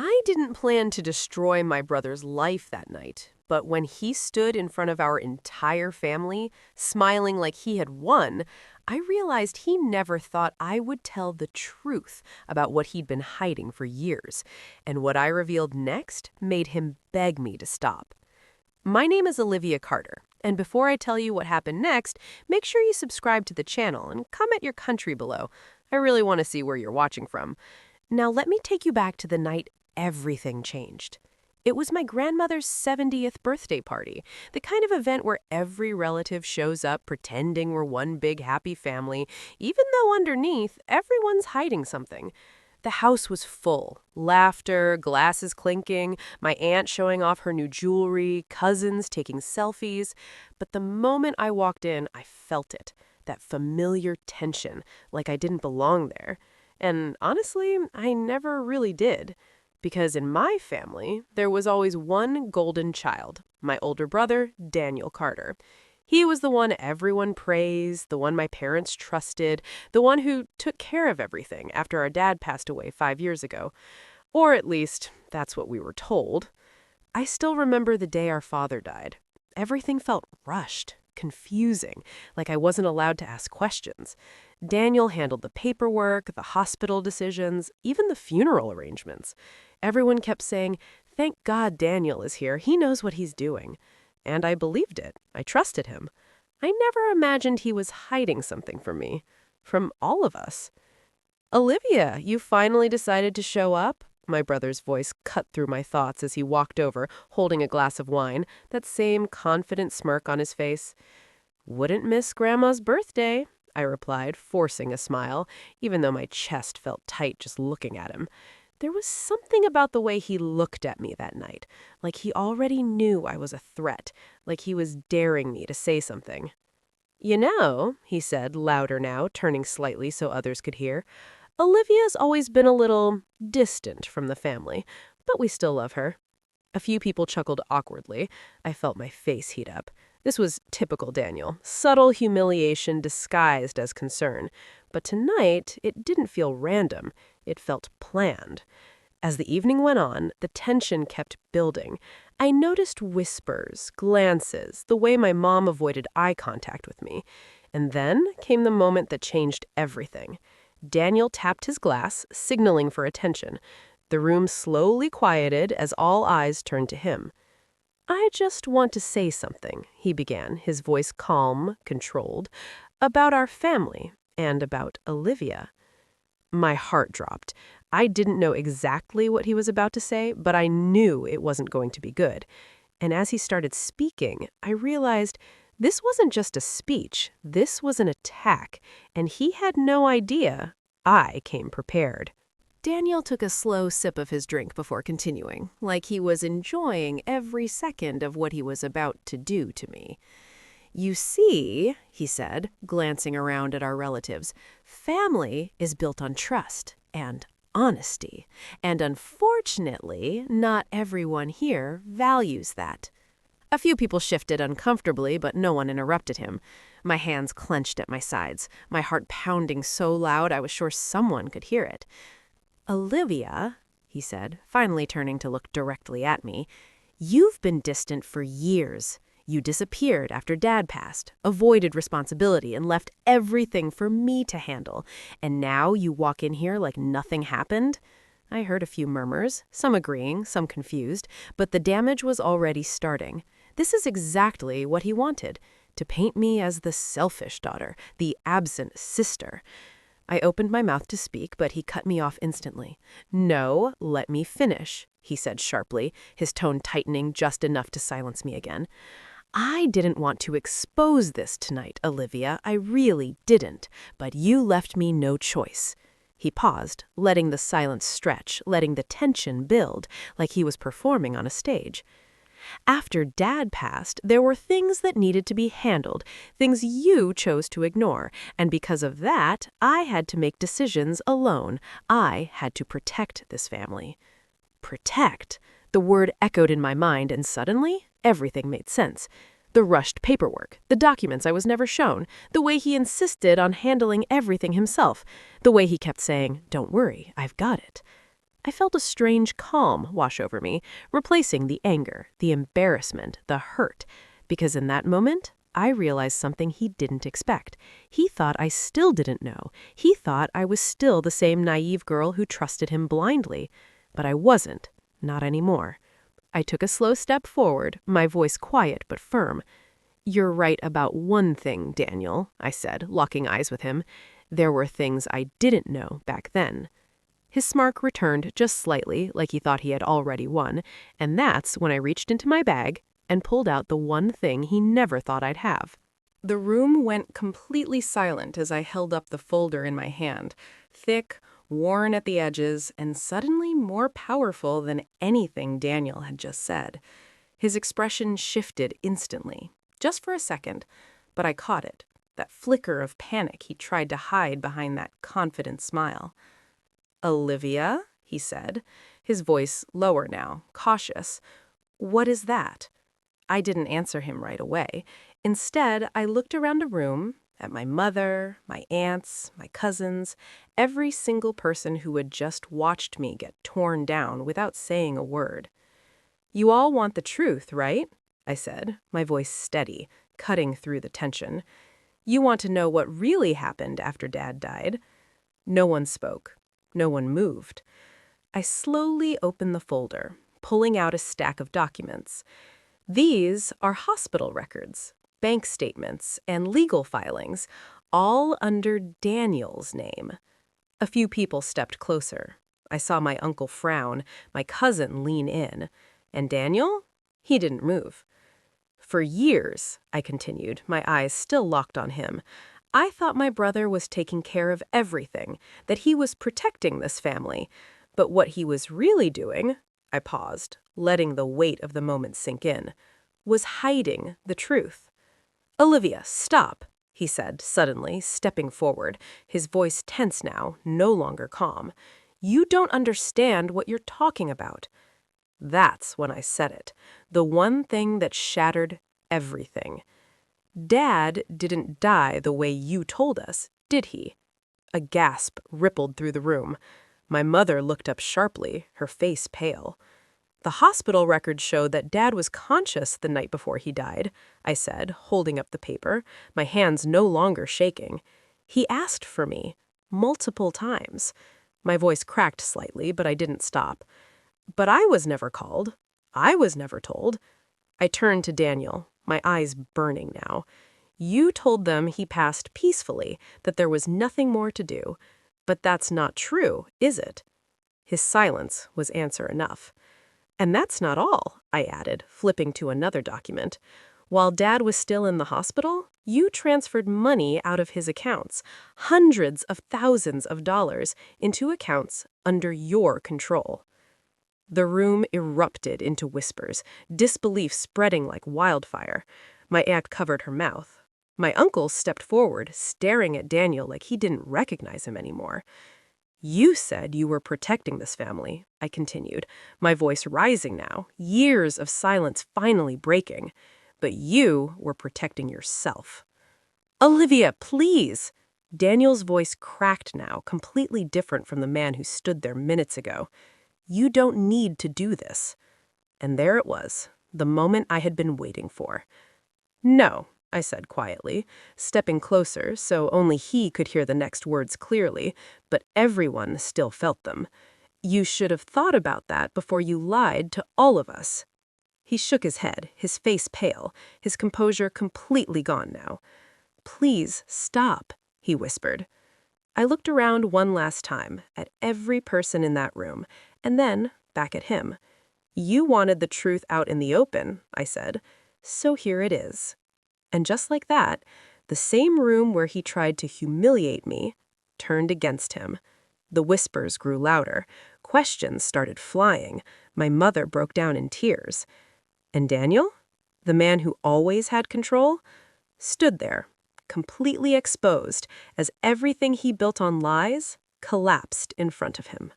I didn't plan to destroy my brother's life that night, but when he stood in front of our entire family, smiling like he had won, I realized he never thought I would tell the truth about what he'd been hiding for years. And what I revealed next made him beg me to stop. My name is Olivia Carter, and before I tell you what happened next, make sure you subscribe to the channel and comment your country below. I really want to see where you're watching from. Now let me take you back to the night everything changed. It was my grandmother's 70th birthday party, the kind of event where every relative shows up pretending we're one big happy family, even though underneath, everyone's hiding something. The house was full. Laughter, glasses clinking, my aunt showing off her new jewelry, cousins taking selfies. But the moment I walked in, I felt it. That familiar tension, like I didn't belong there. And honestly, I never really did. Because in my family, there was always one golden child, my older brother, Daniel Carter. He was the one everyone praised, the one my parents trusted, the one who took care of everything after our dad passed away 5 years ago. Or at least, that's what we were told. I still remember the day our father died. Everything felt rushed, confusing, like I wasn't allowed to ask questions. Daniel handled the paperwork, the hospital decisions, even the funeral arrangements. Everyone kept saying, "Thank God Daniel is here. He knows what he's doing." And I believed it. I trusted him. I never imagined he was hiding something from me, from all of us. "Olivia, you finally decided to show up?" My brother's voice cut through my thoughts as he walked over, holding a glass of wine, that same confident smirk on his face. "Wouldn't miss Grandma's birthday," I replied, forcing a smile, even though my chest felt tight just looking at him. There was something about the way he looked at me that night, like he already knew I was a threat, like he was daring me to say something. "You know," he said, louder now, turning slightly so others could hear, "Olivia's always been a little distant from the family, but we still love her." A few people chuckled awkwardly. I felt my face heat up. This was typical Daniel, subtle humiliation disguised as concern. But tonight, it didn't feel random. It felt planned. As the evening went on, the tension kept building. I noticed whispers, glances, the way my mom avoided eye contact with me. And then came the moment that changed everything. Daniel tapped his glass, signaling for attention. The room slowly quieted as all eyes turned to him. "I just want to say something," he began, his voice calm, controlled, "about our family and about Olivia." My heart dropped. I didn't know exactly what he was about to say, but I knew it wasn't going to be good. And as he started speaking, I realized this wasn't just a speech. This was an attack, and he had no idea I came prepared. Daniel took a slow sip of his drink before continuing, like he was enjoying every second of what he was about to do to me. "You see," he said, glancing around at our relatives, "family is built on trust and honesty, and unfortunately, not everyone here values that." A few people shifted uncomfortably, but no one interrupted him. My hands clenched at my sides, my heart pounding so loud I was sure someone could hear it. "Olivia," he said, finally turning to look directly at me, "you've been distant for years. You disappeared after Dad passed, avoided responsibility, and left everything for me to handle. And now you walk in here like nothing happened?" I heard a few murmurs, some agreeing, some confused, but the damage was already starting. This is exactly what he wanted, to paint me as the selfish daughter, the absent sister. I opened my mouth to speak, but he cut me off instantly. "No, let me finish," he said sharply, his tone tightening just enough to silence me again. "I didn't want to expose this tonight, Olivia. I really didn't. But you left me no choice." He paused, letting the silence stretch, letting the tension build, like he was performing on a stage. "After Dad passed, there were things that needed to be handled, things you chose to ignore, and because of that, I had to make decisions alone. I had to protect this family." Protect? The word echoed in my mind, and suddenly, everything made sense. The rushed paperwork, the documents I was never shown, the way he insisted on handling everything himself, the way he kept saying, "Don't worry, I've got it." I felt a strange calm wash over me, replacing the anger, the embarrassment, the hurt, because in that moment, I realized something he didn't expect. He thought I still didn't know. He thought I was still the same naive girl who trusted him blindly. But I wasn't. Not anymore. I took a slow step forward, my voice quiet but firm. "You're right about one thing, Daniel," I said, locking eyes with him. "There were things I didn't know back then." His smirk returned just slightly, like he thought he had already won, and that's when I reached into my bag and pulled out the one thing he never thought I'd have. The room went completely silent as I held up the folder in my hand, thick, worn at the edges, and suddenly more powerful than anything Daniel had just said. His expression shifted instantly, just for a second, but I caught it, that flicker of panic he tried to hide behind that confident smile. "Olivia," he said, his voice lower now, cautious. "What is that?" I didn't answer him right away. Instead, I looked around a room, at my mother, my aunts, my cousins, every single person who had just watched me get torn down without saying a word. "You all want the truth, right?" I said, my voice steady, cutting through the tension. "You want to know what really happened after Dad died?" No one spoke. No one moved. I slowly opened the folder, pulling out a stack of documents. These are hospital records, bank statements, and legal filings, all under Daniel's name. A few people stepped closer. I saw my uncle frown, my cousin lean in. And Daniel? He didn't move. "For years," I continued, my eyes still locked on him, "I thought my brother was taking care of everything, that he was protecting this family. But what he was really doing," I paused, letting the weight of the moment sink in, "was hiding the truth." "Olivia, stop," he said suddenly, stepping forward, his voice tense now, no longer calm. "You don't understand what you're talking about." That's when I said it, the one thing that shattered everything. "Dad didn't die the way you told us, did he?" A gasp rippled through the room. My mother looked up sharply, her face pale. "The hospital records showed that Dad was conscious the night before he died," I said, holding up the paper, my hands no longer shaking. "He asked for me, multiple times." My voice cracked slightly, but I didn't stop. "But I was never called. I was never told." I turned to Daniel, my eyes burning now. "You told them he passed peacefully, that there was nothing more to do. But that's not true, is it?" His silence was answer enough. "And that's not all," I added, flipping to another document. "While Dad was still in the hospital, you transferred money out of his accounts, hundreds of thousands of dollars, into accounts under your control." The room erupted into whispers, disbelief spreading like wildfire. My aunt covered her mouth. My uncle stepped forward, staring at Daniel like he didn't recognize him anymore. "You said you were protecting this family," I continued, my voice rising now, years of silence finally breaking. "But you were protecting yourself." "Olivia, please!" Daniel's voice cracked now, completely different from the man who stood there minutes ago. "You don't need to do this." And there it was, the moment I had been waiting for. "No," I said quietly, stepping closer so only he could hear the next words clearly, but everyone still felt them. "You should have thought about that before you lied to all of us." He shook his head, his face pale, his composure completely gone now. "Please stop," he whispered. I looked around one last time, at every person in that room, and then back at him. "You wanted the truth out in the open," I said, "so here it is." And just like that, the same room where he tried to humiliate me turned against him. The whispers grew louder. Questions started flying. My mother broke down in tears. And Daniel, the man who always had control, stood there, completely exposed, as everything he built on lies collapsed in front of him.